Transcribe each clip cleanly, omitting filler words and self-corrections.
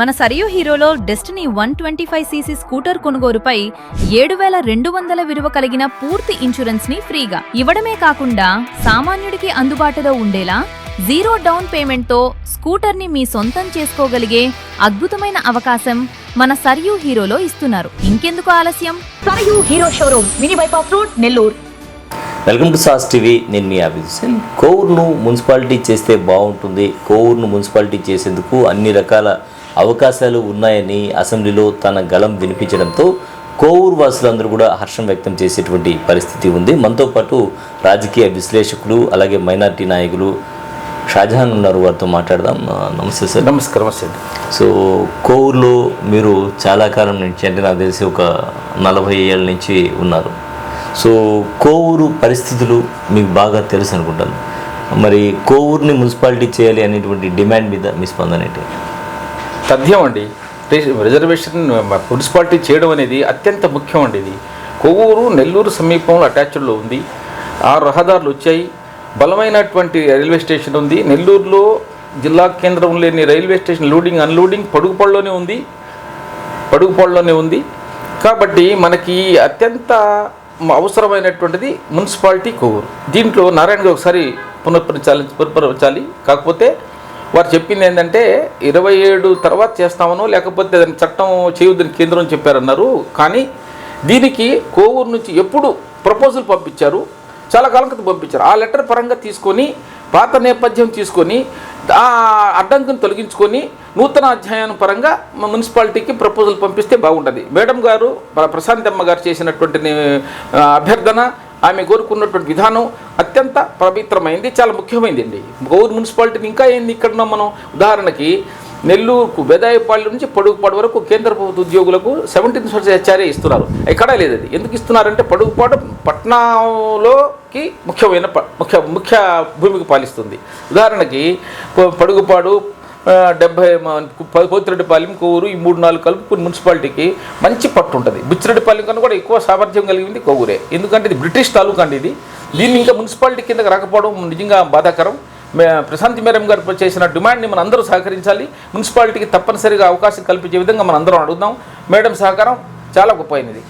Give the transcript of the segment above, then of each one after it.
మన Sarayu హీరోలో destiny 125cc scooter కొనుగోలుపై 7,200 విలువ కలిగిన పూర్తి ఇన్సూరెన్స్ ని ఫ్రీగా ఇవ్వడమే కాకుండా సామాన్యుడికి అందుబాటులో ఉండేలా జీరో డౌన్ పేమెంట్ తో స్కూటర్ ని మీ సొంతం చేసుకోగలిగే అద్భుతమైన అవకాశం మన సరియు హీరోలో ఇస్తున్నారు. ఇంకెందుకు ఆలస్యం? Sarayu hero showroom, mini bypass road, Nellore. Welcome to sauce TV. నేను మీ అభిజిత్. కోవూరును మున్సిపాలిటీ చేస్తే బాగుంటుంది, కోవూరును మున్సిపాలిటీ చేసేందుకు అన్ని రకాల అవకాశాలు ఉన్నాయని అసెంబ్లీలో తన గళం వినిపించడంతో కోవూరు వాసులందరూ కూడా హర్షం వ్యక్తం చేసేటువంటి పరిస్థితి ఉంది. మనతో పాటు రాజకీయ విశ్లేషకులు అలాగే మైనారిటీ నాయకులు షాజహాన్ ఉన్నారు, వారితో మాట్లాడదాం. నమస్తే సార్. నమస్కారం సార్. సో కోవూరులో మీరు చాలా కాలం నుంచి, అంటే నాకు తెలిసి ఒక 40 ఏళ్ళ నుంచి ఉన్నారు. సో కోవూరు పరిస్థితులు మీకు బాగా తెలుసు అనుకుంటాను. మరి కోవూరుని మున్సిపాలిటీ చేయాలి అనేటువంటి డిమాండ్ మీద మీ స్పందన ఏంటి? తథ్యం అండి. రిజర్వేషన్ మున్సిపాలిటీ చేయడం అనేది అత్యంత ముఖ్యం అండి. ఇది కొవ్వూరు నెల్లూరు సమీపంలో అటాచ్డ్లో ఉంది. 6 రహదారులు వచ్చాయి. బలమైనటువంటి రైల్వే స్టేషన్ ఉంది. నెల్లూరులో జిల్లా కేంద్రం లేని రైల్వే స్టేషన్ లోడింగ్ అన్లోడింగ్ పడుగుపాడులోనే ఉంది. కాబట్టి మనకి అత్యంత అవసరమైనటువంటిది మున్సిపాలిటీ కొవ్వూరు. దీంట్లో నారాయణ గారు ఒకసారి పునరుద్ధరించాలి. కాకపోతే వారు చెప్పింది ఏంటంటే 27 తర్వాత చేస్తామనో లేకపోతే దాని చట్టం చేయొద్దని కేంద్రం చెప్పారన్నారు. కానీ దీనికి కోవూరు నుంచి ఎప్పుడు ప్రపోజల్ పంపించారు, చాలా కాలం క్రితం పంపించారు. ఆ లెటర్ పరంగా తీసుకొని పాత నేపథ్యం తీసుకొని ఆ అడ్డంకుని తొలగించుకొని నూతన అధ్యాయం పరంగా మున్సిపాలిటీకి ప్రపోజల్ పంపిస్తే బాగుంటుంది. మేడం గారు, ప్రశాంతమ్మ గారు చేసినటువంటి అభ్యర్థన, ఆమె కోరుకున్నటువంటి విధానం అత్యంత పవిత్రమైంది, చాలా ముఖ్యమైనది అండి. కోవూరు మున్సిపాలిటీని ఇంకా ఏంది, ఇక్కడ మనం ఉదాహరణకి నెల్లూరుకు బెదాయిపాళ్యం నుంచి పొడుగుపాడు వరకు కేంద్ర ప్రభుత్వ ఉద్యోగులకు 17% హెచ్ఆర్ఏ ఇస్తున్నారు. ఎక్కడా లేదు. అది ఎందుకు ఇస్తున్నారంటే పొడుగుపాడు పట్టణంలోకి ముఖ్య భూమికి పాలిస్తుంది. ఉదాహరణకి పొడుగుపాడు 70 పోతిరెడ్డిపాలెం, కొవ్వూరు, ఈ 3-4 కలుపుకుని మున్సిపాలిటీకి మంచి పట్టు ఉంటుంది. బుచ్చిరెడ్డిపాలెం కన్నా కూడా ఎక్కువ సామర్థ్యం కలిగింది కొవ్వూరే. ఎందుకంటే ఇది బ్రిటిష్ తాలూకా అండి. దీన్ని ఇంకా మున్సిపాలిటీ కిందకి రాకపోవడం నిజంగా బాధాకరం. ప్రశాంతి మేడం గారు చేసిన డిమాండ్ని మనం అందరూ సహకరించాలి. మున్సిపాలిటీకి తప్పనిసరిగా అవకాశం కల్పించే విధంగా మనం అందరం అడుగుదాం. మేడం సహకారం చాలా గొప్పైనది.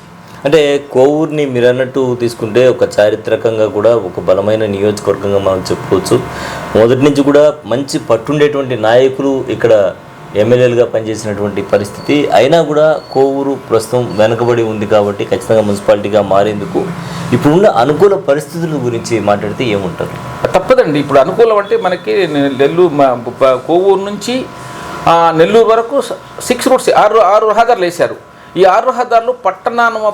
అంటే కోవూరుని మీరు అన్నట్టు తీసుకుంటే ఒక చారిత్రకంగా కూడా ఒక బలమైన నియోజకవర్గంగా మనం చెప్పుకోవచ్చు. మొదటి నుంచి కూడా మంచి పట్టుండేటువంటి నాయకులు ఇక్కడ ఎమ్మెల్యేలుగా పనిచేసినటువంటి పరిస్థితి. అయినా కూడా కోవూరు ప్రస్తుతం వెనకబడి ఉంది. కాబట్టి ఖచ్చితంగా మున్సిపాలిటీగా మారేందుకు ఇప్పుడున్న అనుకూల పరిస్థితుల గురించి మాట్లాడితే ఏముంటారు? తప్పదండి. ఇప్పుడు అనుకూలం అంటే మనకి కోవూరు నుంచి నెల్లూరు వరకు 6 రూట్స్, 6 రహదారులు వేశారు. ఈ 6 రహదారులు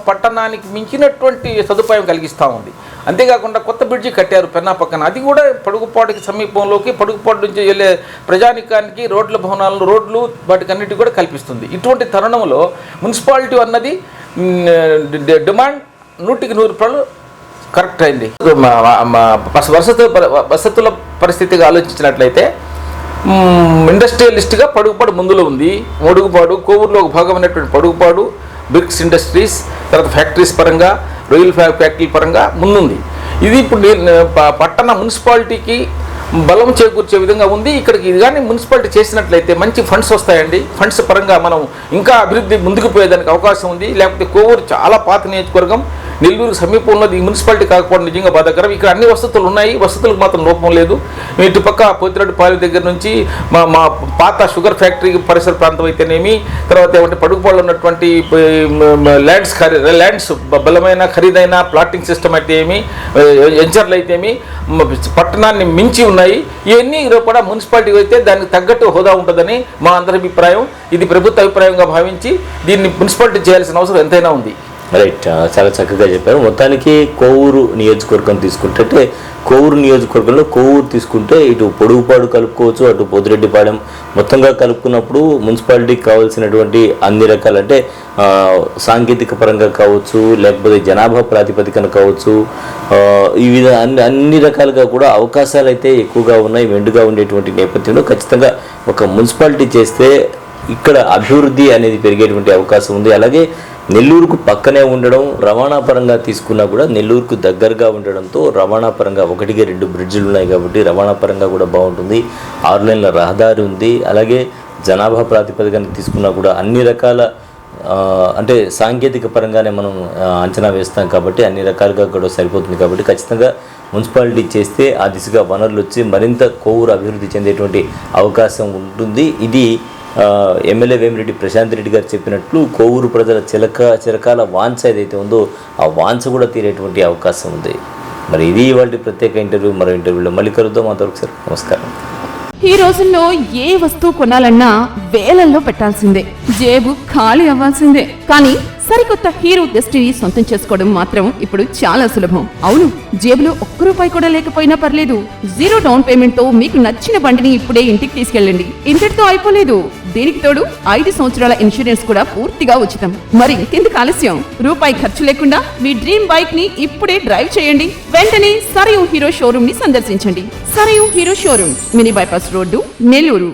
పట్టణానికి మించినటువంటి సదుపాయం కలిగిస్తూ ఉంది. అంతేకాకుండా కొత్త బ్రిడ్జి కట్టారు పెన్నా పక్కన. అది కూడా పొడుగుపాడుకి సమీపంలోకి, పొడుగుపాడు నుంచి వెళ్ళే ప్రజానికానికి రోడ్ల భవనాలు, రోడ్లు వాటికన్నిటి కూడా కల్పిస్తుంది. ఇటువంటి తరుణంలో మున్సిపాలిటీ అన్నది డిమాండ్ 100% కరెక్ట్ అయింది. వసతుల పరిస్థితిగా ఆలోచించినట్లయితే ఇండస్ట్రియలిస్ట్గా పడుగుపాడు ముందులో ఉంది. పొడుగుపాడు కోవూరులో ఒక భాగమైనటువంటి పడుగుపాడు బ్రిక్స్ ఇండస్ట్రీస్, తర్వాత ఫ్యాక్టరీస్ పరంగా, రొయ్యల ఫ్యాక్టరీ పరంగా ముందుంది. ఇది ఇప్పుడు పట్టణ మున్సిపాలిటీకి బలం చేకూర్చే విధంగా ఉంది. ఇక్కడికి ఇది కానీ మున్సిపాలిటీ చేసినట్లయితే మంచి ఫండ్స్ వస్తాయండి. ఫండ్స్ పరంగా మనం ఇంకా అభివృద్ధి ముందుకు పోయేదానికి అవకాశం ఉంది. లేకపోతే కోవూరు చాలా పాత నియోజకవర్గం, నెల్లూరు సమీపంలో ఈ మున్సిపాలిటీ కాకపోవడం నిజంగా బాధాకరం. ఇక్కడ అన్ని వసతులు ఉన్నాయి, వసతులకు మాత్రం లోపం లేదు. ఇటుపక్క పోతిరెడ్డిపాలెం దగ్గర నుంచి మా పాత షుగర్ ఫ్యాక్టరీ పరిసర ప్రాంతం అయితేనేమి, తర్వాత ఏమంటే పడుగుపాడులో ఉన్నటువంటి ల్యాండ్స్ బలమైన ఖరీదైన ప్లాటింగ్ సిస్టమ్ అయితే ఏమి, వెంచర్లు అయితే ఏమి, పట్టణాన్ని మించి ఉన్నాయి. ఇవన్నీ కూడా మున్సిపాలిటీ అయితే దానికి తగ్గట్టు హోదా ఉంటుందని మా అందరి అభిప్రాయం. ఇది ప్రభుత్వ అభిప్రాయంగా భావించి దీన్ని మున్సిపాలిటీ చేయాల్సిన అవసరం ఎంతైనా ఉంది. రైట్, చాలా చక్కగా చెప్పారు. మొత్తానికి కోవూరు నియోజకవర్గం తీసుకుంటే, కోవూరు నియోజకవర్గంలో కోవూరు తీసుకుంటే ఇటు పొడుగుపాడు కలుపుకోవచ్చు, అటు పోతిరెడ్డిపాలెం మొత్తంగా కలుపుకున్నప్పుడు మున్సిపాలిటీకి కావాల్సినటువంటి అన్ని రకాల, అంటే సాంకేతిక పరంగా కావచ్చు, లేకపోతే జనాభా ప్రాతిపదికన కావచ్చు, ఈ విధంగా అన్ని రకాలుగా కూడా అవకాశాలు అయితే ఎక్కువగా ఉన్నాయి. మెండుగా ఉండేటువంటి నేపథ్యంలో ఖచ్చితంగా ఒక మున్సిపాలిటీ చేస్తే ఇక్కడ అభివృద్ధి అనేది పెరిగేటువంటి అవకాశం ఉంది. అలాగే నెల్లూరుకు పక్కనే ఉండడం, రవాణా పరంగా తీసుకున్నా కూడా నెల్లూరుకు దగ్గరగా ఉండడంతో రవాణా పరంగా 1-2 బ్రిడ్జిలు ఉన్నాయి కాబట్టి రవాణా పరంగా కూడా బాగుంటుంది. 6 లేన్ల రహదారి ఉంది. అలాగే జనాభా ప్రాతిపదికన తీసుకున్నా కూడా అన్ని రకాల అంటే సాంకేతిక పరంగానే మనం అంచనా వేస్తాం కాబట్టి అన్ని రకాలుగా కూడా సరిపోతుంది కాబట్టి ఖచ్చితంగా మున్సిపాలిటీ చేస్తే ఆ దిశగా వనరులు వచ్చి మరింత కోవూరు అభివృద్ధి చెందేటువంటి అవకాశం ఉంటుంది. ఇది ఎమ్మెల్యే వేమిరెడ్డి ప్రశాంత్ రెడ్డి గారు చెప్పినట్లు కోవూరు ప్రజల చిరకాల వాంఛ ఏదైతే ఉందో ఆ వాంఛ కూడా తీరేటువంటి అవకాశం ఉంది. మరి ఇది ఇవాళ ప్రత్యేక ఇంటర్వ్యూ. మరో ఇంటర్వ్యూలో మళ్ళీ కలుద్దాం. అంతవరకు సార్ నమస్కారం. ఈ రోజుల్లో ఏ వస్తువు కొనాలన్నా వేలల్లో పెట్టాల్సిందే, జేబు ఖాళీ అవ్వాల్సిందే. కానీ సరికొత్త హీరో డెస్టినీ సొంతం చేసుకోవడం మాత్రం ఇప్పుడు చాలా సులభం. అవును, జేబులో ఒక్క రూపాయి కూడా లేకపోయినా పర్లేదు, 0 డౌన్ పేమెంట్ తో మీకు నచ్చిన బండిని ఇప్పుడే ఇంటికి తీసుకెళ్ళండి. ఇంతటితో అయిపోలేదు, దీనికి తోడు 5 సంవత్సరాల ఇన్సూరెన్స్ కూడా పూర్తిగా ఉచితం. మరి ఇంకెందుకు ఆలస్యం? రూపాయి ఖర్చు లేకుండా మీ డ్రీమ్ బైక్ ని ఇప్పుడే డ్రైవ్ చేయండి. వెంటనే సరయూ హీరో షోరూమ్ ని సందర్శించండి. Sarayu hero showroom, mini bypass road, Nellore.